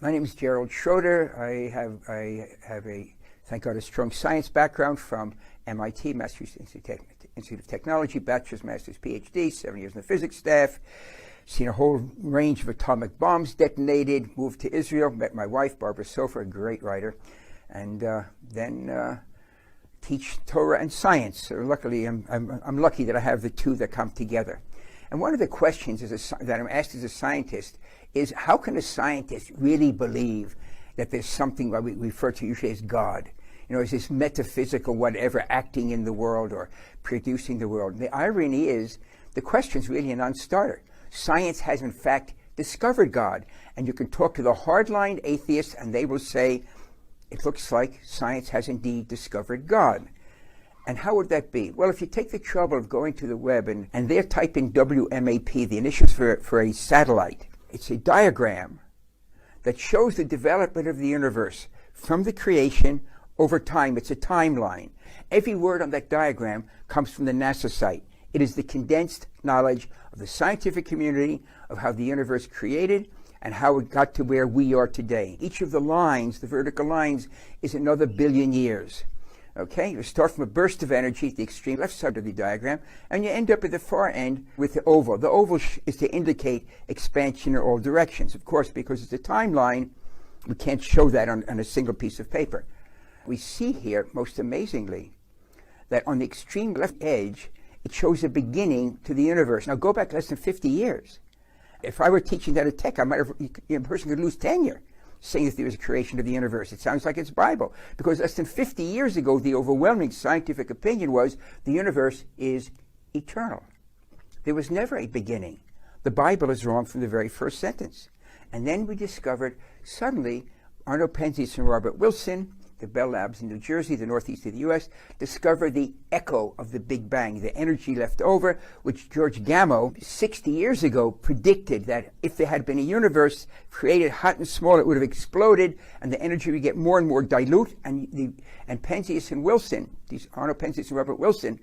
My name is Gerald Schroeder. I have a, thank God, a strong science background from MIT, Massachusetts Institute of Technology, bachelor's, master's, PhD, 7 years in the physics staff, seen a whole range of atomic bombs detonated, moved to Israel, met my wife, Barbara Sofer, a great writer, and then teach Torah and science. So luckily, I'm lucky that I have the two that come together. And one of the questions that I'm asked as a scientist is, how can a scientist really believe that there's something that we refer to usually as God? You know, is this metaphysical whatever acting in the world or producing the world? And the irony is, the question's really a non-starter. Science has in fact discovered God. And you can talk to the hardline atheists and they will say, it looks like science has indeed discovered God. And how would that be? Well, if you take the trouble of going to the web and there type in WMAP, the initials for a satellite, it's a diagram that shows the development of the universe from the creation over time. It's a timeline. Every word on that diagram comes from the NASA site. It is the condensed knowledge of the scientific community of how the universe created and how it got to where we are today. Each of the lines, the vertical lines, is another billion years. Okay, you start from a burst of energy at the extreme left side of the diagram, and you end up at the far end with the oval. The oval is to indicate expansion in all directions. Of course, because it's a timeline, we can't show that on a single piece of paper. We see here, most amazingly, that on the extreme left edge, it shows a beginning to the universe. Now go back less than 50 years. If I were teaching that at Tech, a person could lose tenure saying that there was a creation of the universe. It sounds like it's Bible, because less than 50 years ago, the overwhelming scientific opinion was the universe is eternal. There was never a beginning. The Bible is wrong from the very first sentence. And then we discovered, suddenly, Arno Penzias and Robert Wilson, the Bell Labs in New Jersey, the northeast of the US, discovered the echo of the Big Bang, the energy left over, which George Gamow, 60 years ago, predicted that if there had been a universe created hot and small, it would have exploded, and the energy would get more and more dilute, and Penzias and Wilson, these Arno Penzias and Robert Wilson,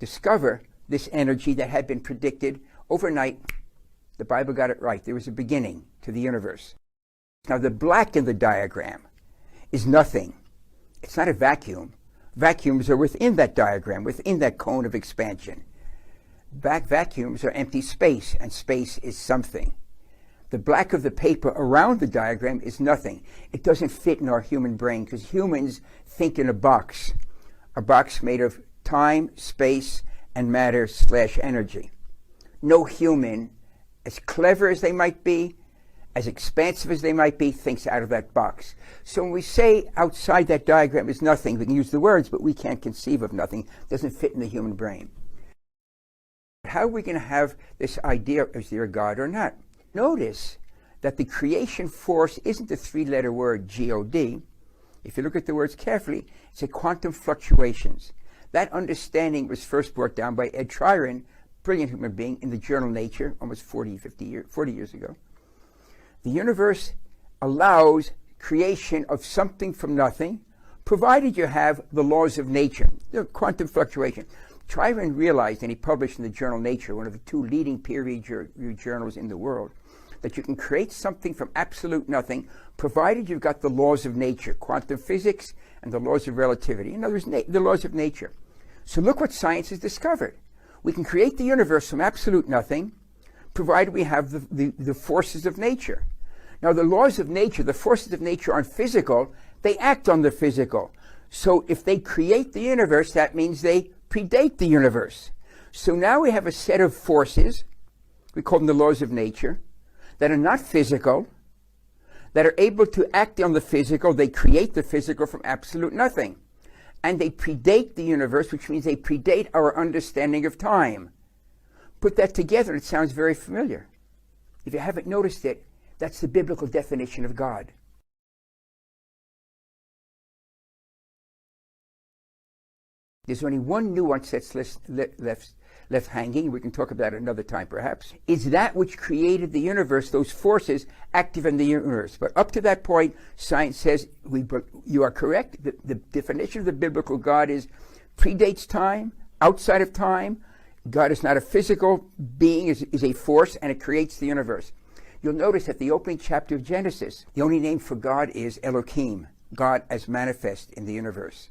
discover this energy that had been predicted overnight. The Bible got it right. There was a beginning to the universe. Now, the black in the diagram is nothing. It's not a vacuum. Vacuums are within that diagram, within that cone of expansion. Vacuums are empty space, and space is something. The black of the paper around the diagram is nothing. It doesn't fit in our human brain, because humans think in a box made of time, space, and matter/energy. No human, as clever as they might be, as expansive as they might be, thinks out of that box. So when we say outside that diagram is nothing, we can use the words, but we can't conceive of nothing. It doesn't fit in the human brain. How are we going to have this idea, is there a God or not? Notice that the creation force isn't the three-letter word G-O-D. If you look at the words carefully, it's a quantum fluctuations. That understanding was first brought down by Ed Tryon, brilliant human being, in the journal Nature, almost 40 years ago. The universe allows creation of something from nothing, provided you have the laws of nature, the quantum fluctuation. Tryon realized, and he published in the journal Nature, one of the two leading peer-reviewed journals in the world, that you can create something from absolute nothing, provided you've got the laws of nature, quantum physics and the laws of relativity. In other words, the laws of nature. So look what science has discovered. We can create the universe from absolute nothing, provided we have the forces of nature. Now, the laws of nature, the forces of nature aren't physical. They act on the physical. So if they create the universe, that means they predate the universe. So now we have a set of forces, we call them the laws of nature, that are not physical, that are able to act on the physical. They create the physical from absolute nothing. And they predate the universe, which means they predate our understanding of time. Put that together, it sounds very familiar. If you haven't noticed it, that's the biblical definition of God. There's only one nuance that's left hanging. We can talk about it another time, perhaps. Is that which created the universe, those forces active in the universe. But up to that point, science says you are correct. The definition of the biblical God is predates time, outside of time. God is not a physical being, is a force, and it creates the universe. you'll notice that the opening chapter of Genesis, the only name for God is Elohim, God as manifest in the universe.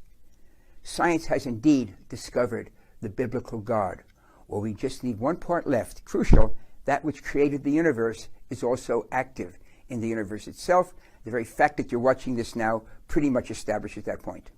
Science has indeed discovered the biblical God. Well, we just need one part left, crucial. That which created the universe is also active in the universe itself. The very fact that you're watching this now pretty much establishes that point.